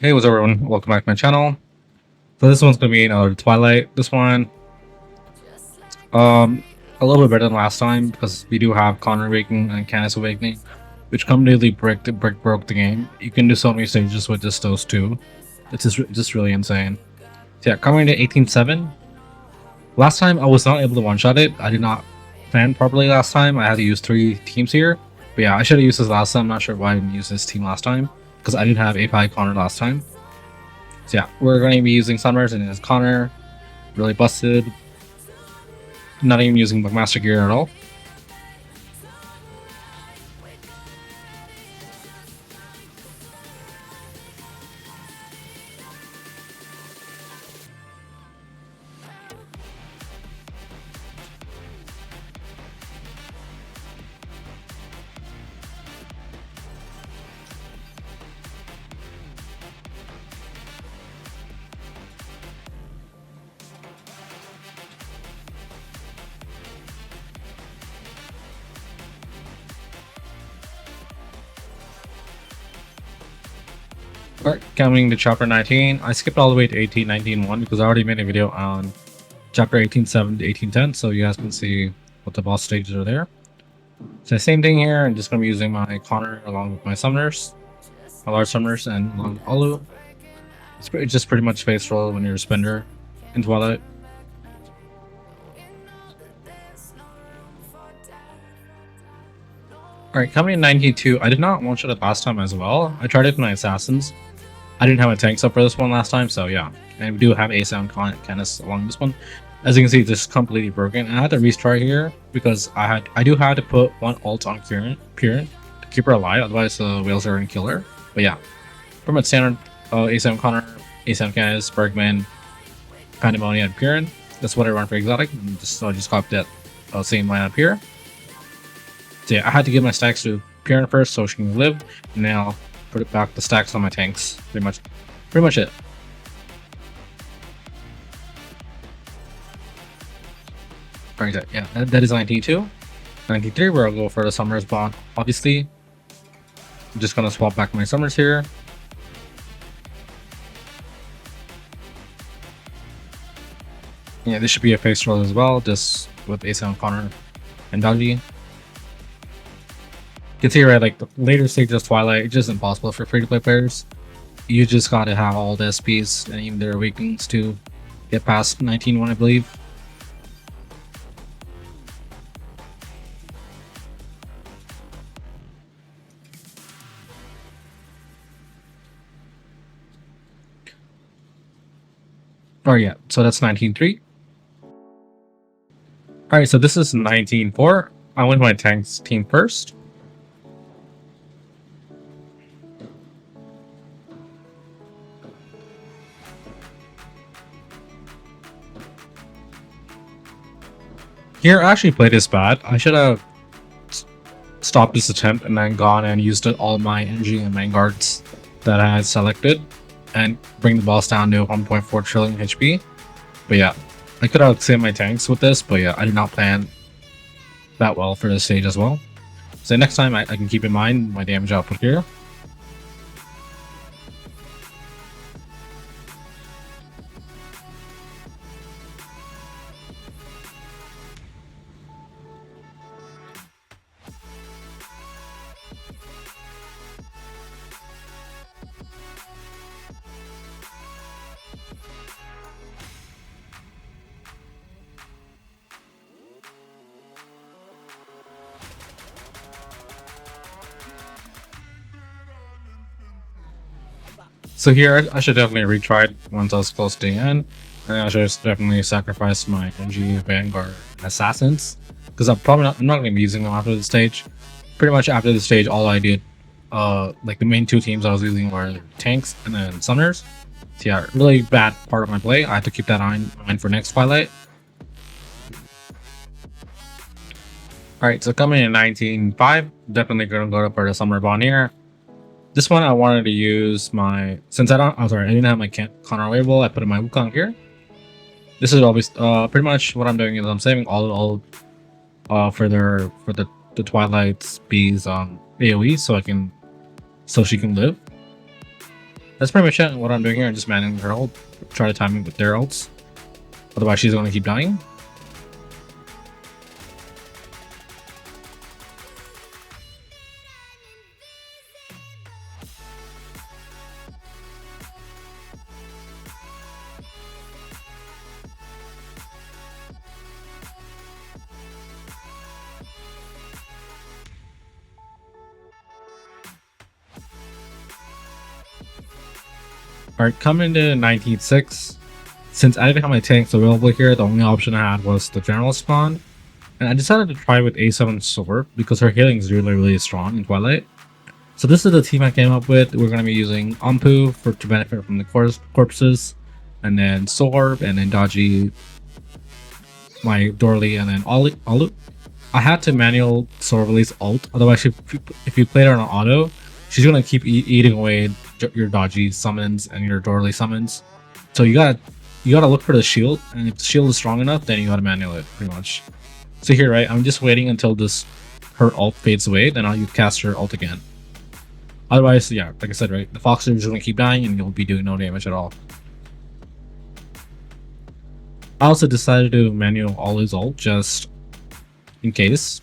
Hey, what's up, everyone? Welcome back to my channel. So this one's gonna be another Twilight. This one, um, a little bit better than last time because we do have Connor Awakening and Candace Awakening, which completely broke the game. You can do so many stages with just those two. It's just really insane. So yeah, coming to 18-7. Last time I was not able to one-shot it. I did not plan properly last time. I had to use 3 teams here. But yeah, I should have used this last time. I'm not sure why I didn't use this team last time because I didn't have API Connor last time. So yeah, we're going to be using Summers and his Connor. Really busted. Not even using Buckmaster gear at all. Alright, coming to chapter 19. I skipped all the way to 18-19-1 because I already made a video on chapter 18-7 to 18-10, so you guys can see what the boss stages are there. So same thing here. I'm just going to be using my Connor along with my summoners, my large summoners, and along with Alu. It's just pretty much face roll when you're a spender in Twilight. Alright, coming in 19-2. I did not one-shot it last time as well. I tried it with my assassins. I didn't have my tanks up for this one last time, so yeah. And we do have Asa and Candace along this one. As you can see, this is completely broken. I had to restart here because I do have to put one ult on Piran to keep her alive, otherwise the whales are gonna kill her. But yeah, pretty much standard Asa and Connor, Asa and Candace, Bergman, Pandemonium, and Piran. That's what I run for exotic. And I just copied that same lineup here. So yeah, I had to give my stacks to Piran first so she can live. And now put it back the stacks on my tanks. Pretty much it. Alright, yeah, that is 92. 93, where I'll go for the Summers bond. Obviously, I'm just gonna swap back my Summers here. Yeah, this should be a face roll as well, just with Asa and Connor and Dodgy. You can see right, like the later stages of Twilight, it's just impossible for free-to-play players. You just gotta have all the SPs and even their awakenings to get past 19-1, I believe. Oh yeah, so that's 19-3. Alright, so this is 19-4. I went with my tanks team first. Here, I actually played this bad. I should have stopped this attempt and then gone and used all my energy and vanguards that I had selected and bring the boss down to 1.4 trillion HP. But yeah, I could have saved my tanks with this, but yeah, I did not plan that well for this stage as well. So next time I can keep in mind my damage output here. So here, I should definitely retry it once I was close to the end. And I should definitely sacrifice my NG, Vanguard, and Assassins. Because I'm not going to be using them after the stage. Pretty much after the stage, all I did, like the main 2 teams I was using were tanks and then summoners. So yeah, really bad part of my play. I have to keep that in mind for next Twilight. Alright, so coming in 19-5, definitely going to go up for the Summer Bond here. This one I wanted to use my, since I didn't have my Connor label, I put in my Wukong here. This is always pretty much what I'm doing is I'm saving all for the Twilight's bees AoE so she can live. That's pretty much it. What I'm doing here, I'm just manning her ult, try to time it with their ults. Otherwise, she's going to keep dying. Alright, coming to 19.6. Since I didn't have my tanks available here, the only option I had was the general spawn. And I decided to try with A7 Sword because her healing is really strong in Twilight. So this is the team I came up with. We're going to be using Ampu to benefit from the corpses. And then Sorb, and then Dodgy, my Dorley, and then Alu. I had to manual Sorb release ult, otherwise if you play her on auto, she's going to keep eating away your Dodgy summons and your Dorley summons. So you gotta look for the shield, and if the shield is strong enough, then you gotta manual it pretty much. So here, right, I'm just waiting until her ult fades away, then I'll cast her ult again. Otherwise, yeah, like I said, right, the Fox is gonna keep dying and you'll be doing no damage at all. I also decided to manual all his ult just in case.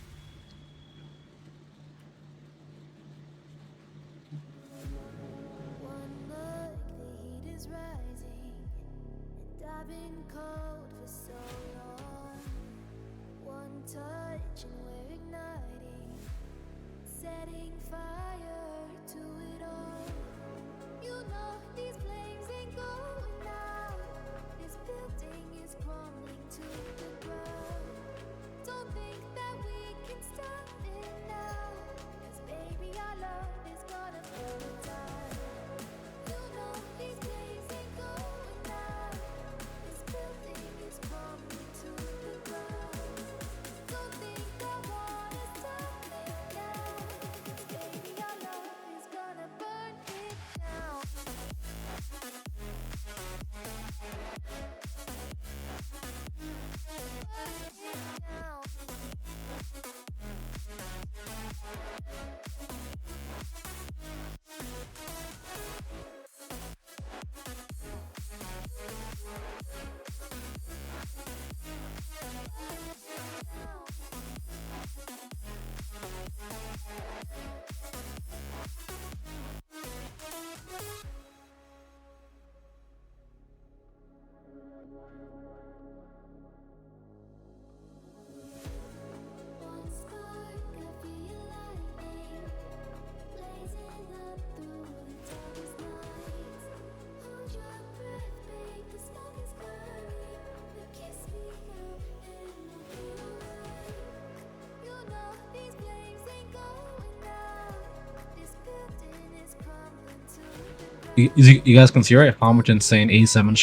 You guys can see, right, how much insane A7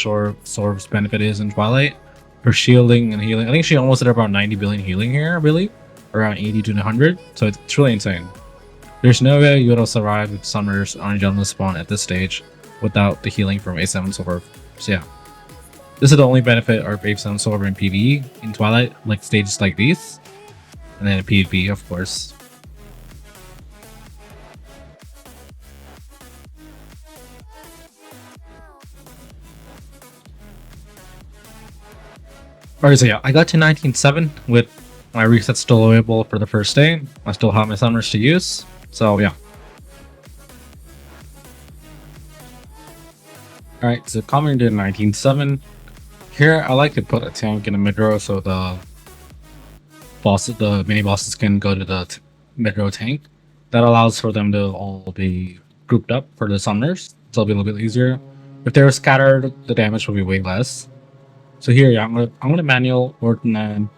Sorb's benefit is in Twilight. Her shielding and healing. I think she almost did about 90 billion healing here, I believe. Around 80 to 100. So it's really insane. There's no way you would have survived with Summers on Jungle Spawn at this stage without the healing from A7 Sorb. So yeah. This is the only benefit of A7 Sorb in PvE in Twilight, like stages like these. And then in PvP, of course. Alright, so yeah, I got to 19.7 with my reset still available for the first day. I still have my Summers to use, so yeah. Alright, so coming to 19.7. Here, I like to put a tank in the mid row so the mini bosses can go to the mid row tank. That allows for them to all be grouped up for the Summers, so it'll be a little bit easier. If they're scattered, the damage will be way less. So here, yeah, I'm gonna manual Orton and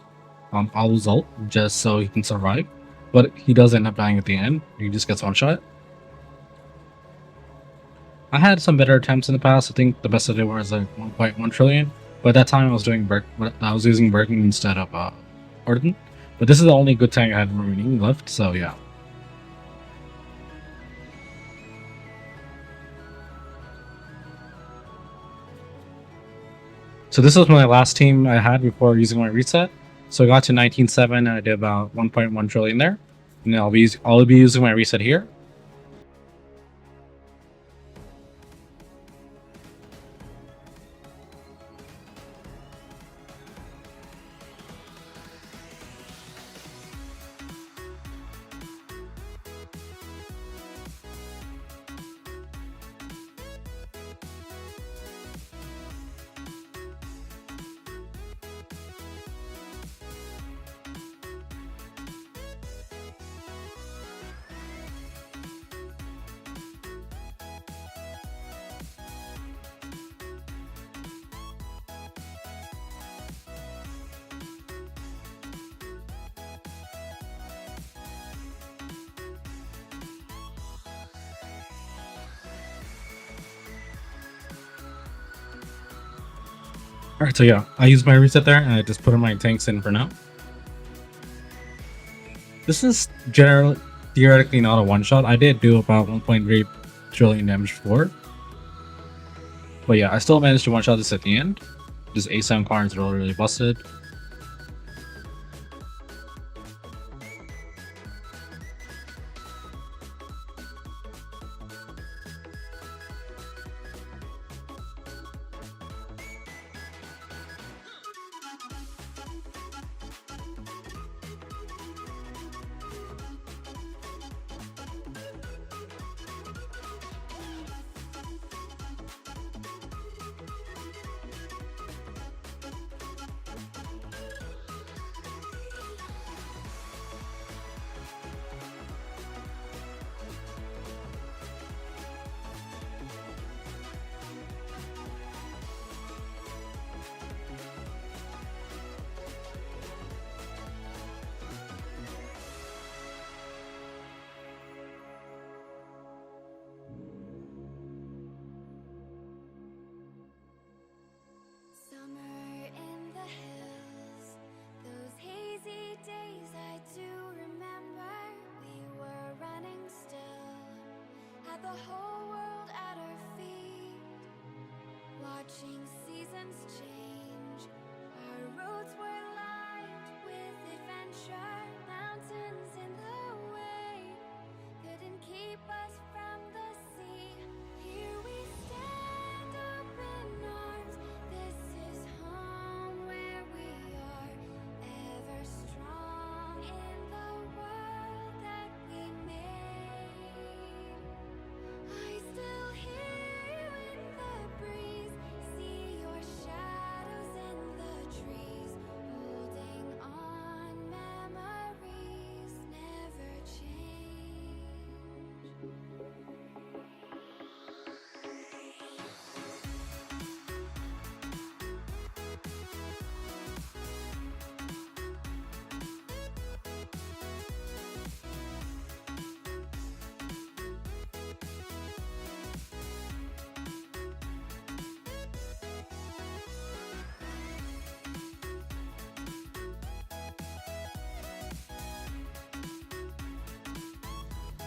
Alu's ult just so he can survive, but he does end up dying at the end. He just gets one shot. I had some better attempts in the past. I think the best I did was like 1.1 trillion, but at that time I was doing I was using Birkin instead of Orton. But this is the only good tank I had remaining left, so yeah. So this was my last team I had before using my reset. So I got to 19.7 and I did about 1.1 trillion there. And I'll be using my reset here. Alright, so yeah, I use my reset there and I just put in my tanks in for now. This is generally theoretically not a one shot. I did do about 1.3 trillion damage before. But yeah, I still managed to one shot this at the end. This A7 card is really busted. Summer in the hills, those hazy days I do remember. We were running still, had the whole world at our feet, watching seasons change. Our roads were lined with adventure, mountains in the way couldn't keep us from the sea. Here we stand open arms. This is home where we are, ever strong in the world that we made. I still hear you in the breeze, see your shadows in the trees, holding on, memories never change.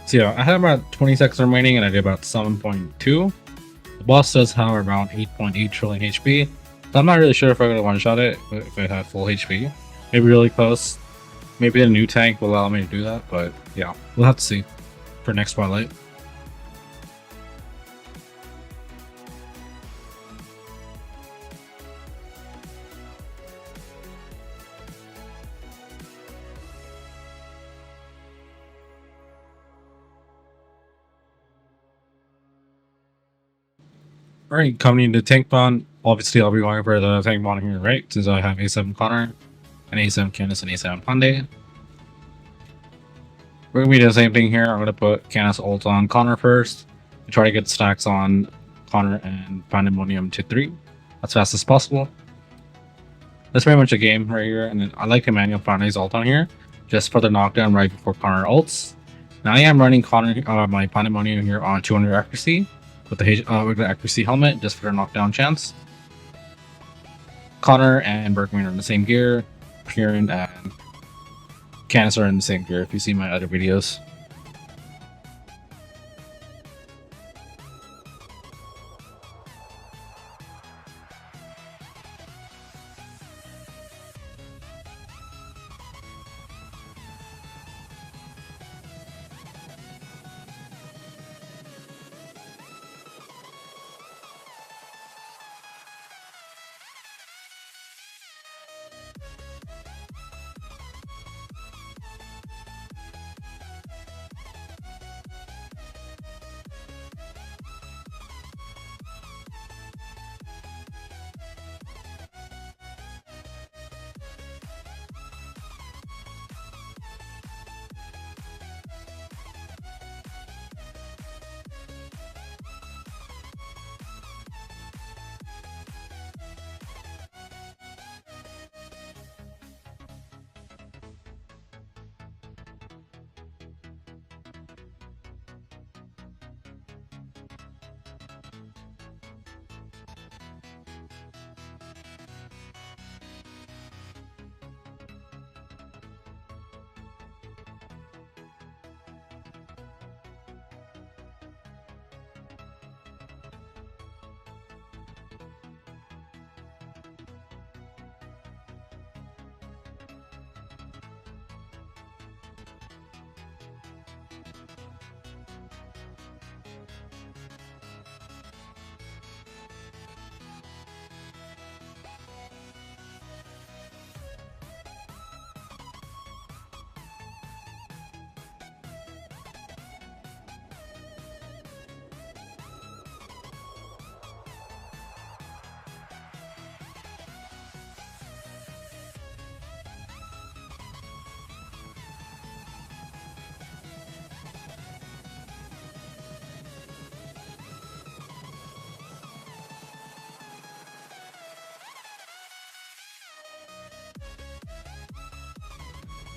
So yeah, I had about 20 seconds remaining and I did about 7.2. The boss does have around 8.8 trillion HP. So I'm not really sure if I'm gonna one shot it if it had full HP. Maybe really close. Maybe a new tank will allow me to do that, but yeah, we'll have to see for next Twilight. Alright, coming into tank bond. Obviously, I'll be going for the tank bond here, right? Since I have A7 Connor, and A7 Candace, and A7 Hyundai. We're gonna be doing the same thing here. I'm gonna put Candace ult on Connor first, and try to get stacks on Connor and Pandemonium to 3 as fast as possible. That's pretty much a game right here, and then I like to manual Hyundai's ult on here, just for the knockdown right before Connor ults. Now I am running Connor my Pandemonium here on 200 accuracy with the regular accuracy helmet, just for the knockdown chance. Connor and Bergman are in the same gear. Kieran and Candace are in the same gear if you see my other videos.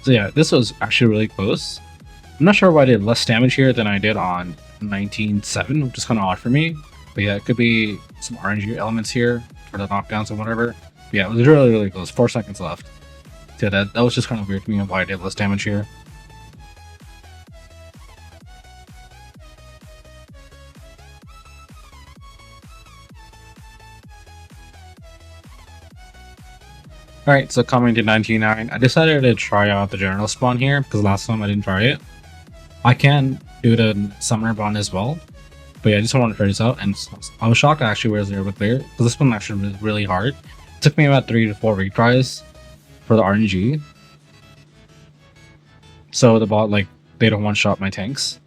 So yeah, this was actually really close. I'm not sure why I did less damage here than I did on 19-7, which is kind of odd for me. But yeah, it could be some RNG elements here for the knockdowns or whatever. But yeah, it was really, really close. 4 seconds left. So yeah, that was just kind of weird to me on why I did less damage here. Alright, so coming to 99, I decided to try out the general spawn here because last time I didn't try it. I can do the summoner bond as well, but yeah, I just wanted to try this out, and I was shocked actually where zero clear because this one actually was really hard. It took me about 3 to 4 retries for the RNG. So the bot, like, they don't one-shot my tanks,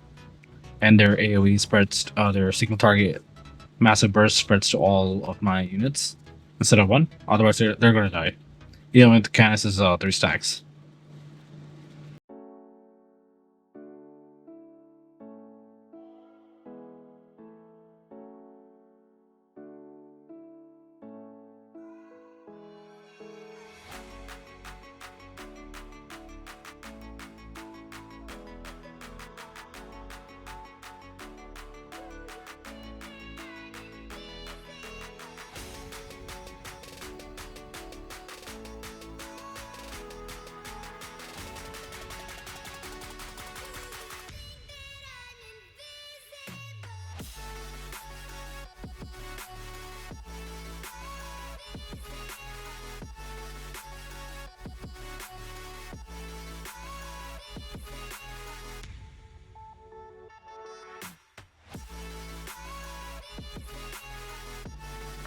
and their AoE spreads, their signal target massive burst spreads to all of my units instead of one. Otherwise, they're gonna die. Even with Canis is 3 stacks.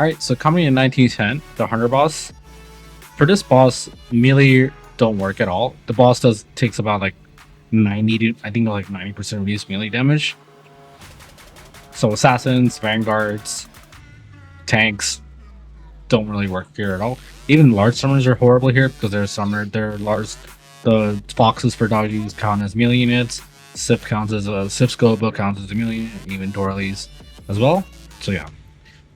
Alright, so coming in 1910, the Hunter boss. For this boss, melee don't work at all. The boss takes about like 90 to, I think like 90% reduced melee damage. So assassins, vanguards, tanks don't really work here at all. Even large summoners are horrible here because they're large. The foxes for dodges count as melee units. Sif counts as a Sif Scoba counts as a melee unit, even Dorleys as well. So yeah.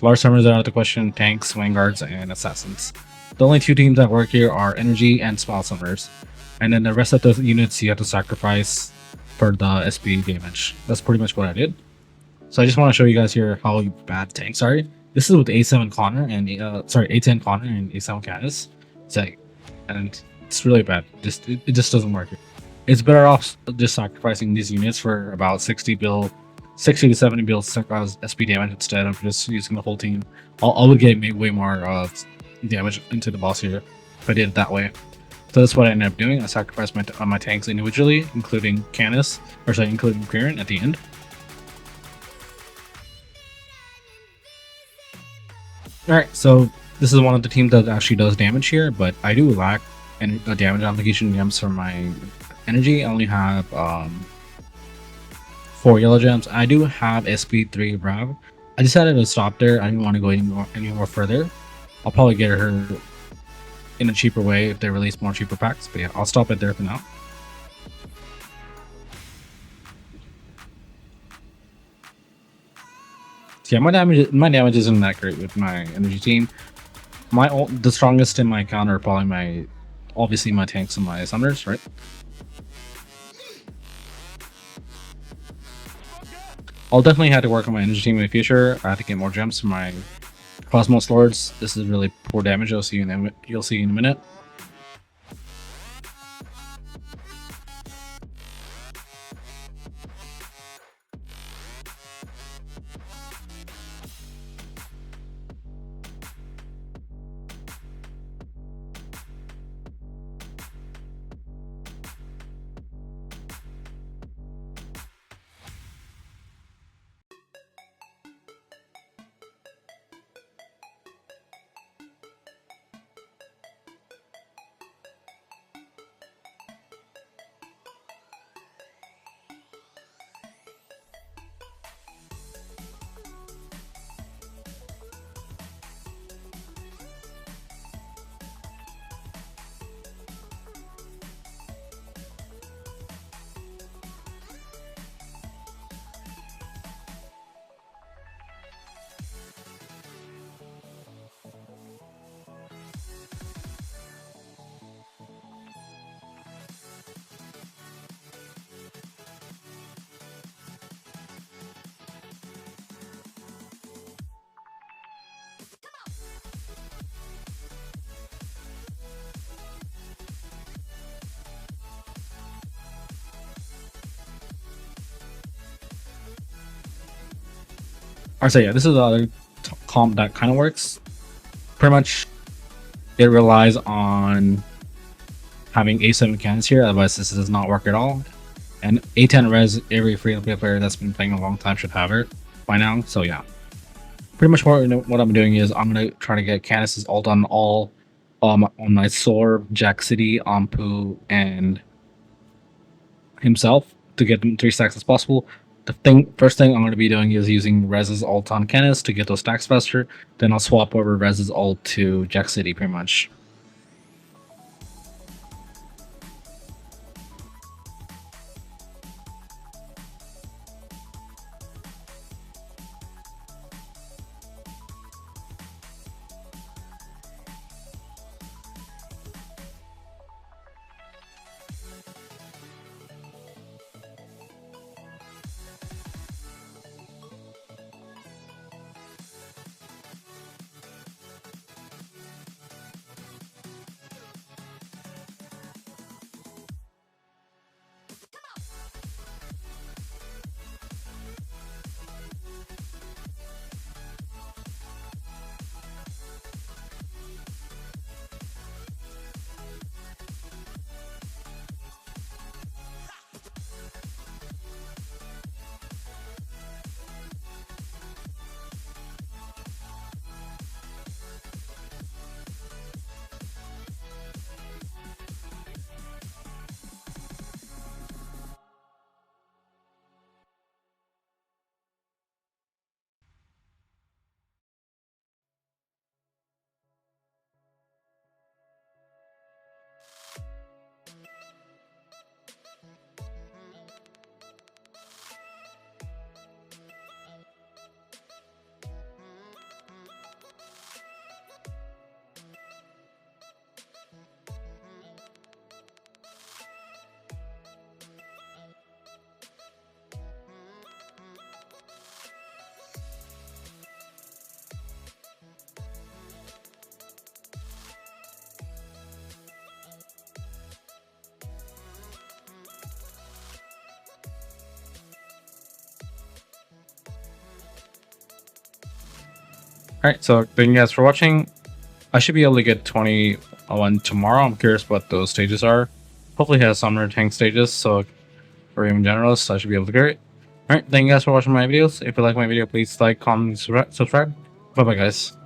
Large summoners are out of the question, tanks, vanguards, and assassins. The only 2 teams that work here are energy and small summoners. And then the rest of the units you have to sacrifice for the SP damage. That's pretty much what I did. So I just want to show you guys here how bad tanks are. This is with A7 Connor and A10 Connor and A7 Canis. And it's really bad. It just doesn't work. It's better off just sacrificing these units for about 60 to 70 builds SP damage instead of just using the whole team. I would get way more damage into the boss here if I did it that way. So that's what I ended up doing. I sacrificed my tanks individually, including Canis, including Kieran at the end. Alright, so this is one of the teams that actually does damage here, but I do lack damage application gems for my energy. I only have 4 yellow gems. I do have SP3 Brav. I decided to stop there. I didn't want to go any more further. I'll probably get her in a cheaper way if they release more cheaper packs. But yeah, I'll stop it there for now. So yeah, my damage isn't that great with my energy team. The strongest in my account are probably obviously my tanks and my summoners, right? I'll definitely have to work on my energy team in the future. I have to get more gems for my Cosmos Lords. This is really poor damage. You'll see in a minute. Or so yeah, this is the other comp that kind of works. Pretty much, it relies on having A7 cannons here, otherwise this does not work at all. And A10 res, every free-to-play player that's been playing a long time should have it by now. So yeah, pretty much what I'm doing is I'm gonna try to get Canis' ult on all on my Sorb, Jack City, Ampu, and himself to get them 3 stacks as possible. First thing I'm going to be doing is using Rez's ult on Canis to get those stacks faster. Then I'll swap over Rez's ult to Jack City pretty much. Alright, so thank you guys for watching. I should be able to get 21 tomorrow. I'm curious what those stages are. Hopefully it has summoner tank stages, so or even generalists, I should be able to get it. Alright, thank you guys for watching my videos. If you like my video, please like, comment, subscribe. Bye bye guys.